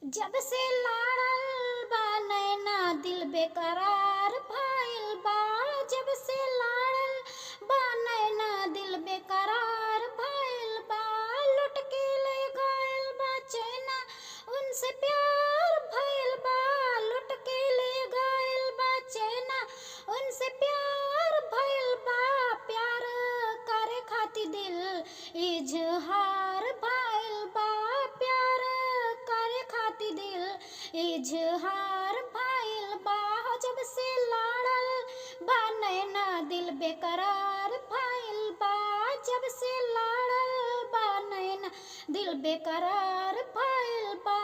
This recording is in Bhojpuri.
जब से लाड़ल बा नैना दिल बेकरार भइल बा। जब से लाड़ल बा नैना दिल बेकरार भइल बा। लुट के ले गइल बा चैना उनसे प्यार भइल बा। लुट के ले गइल बा चैना उनसे प्यार भइल बा। प्यार करे खातिर दिल इजहार भइल बा। प्यार करे खातिर दिल इजहार भइल बा। जब से लाड़ल बा नैना दिल बेकरार भइल बा। जब से लाड़ल बा नैना दिल बेकरार भइल बा।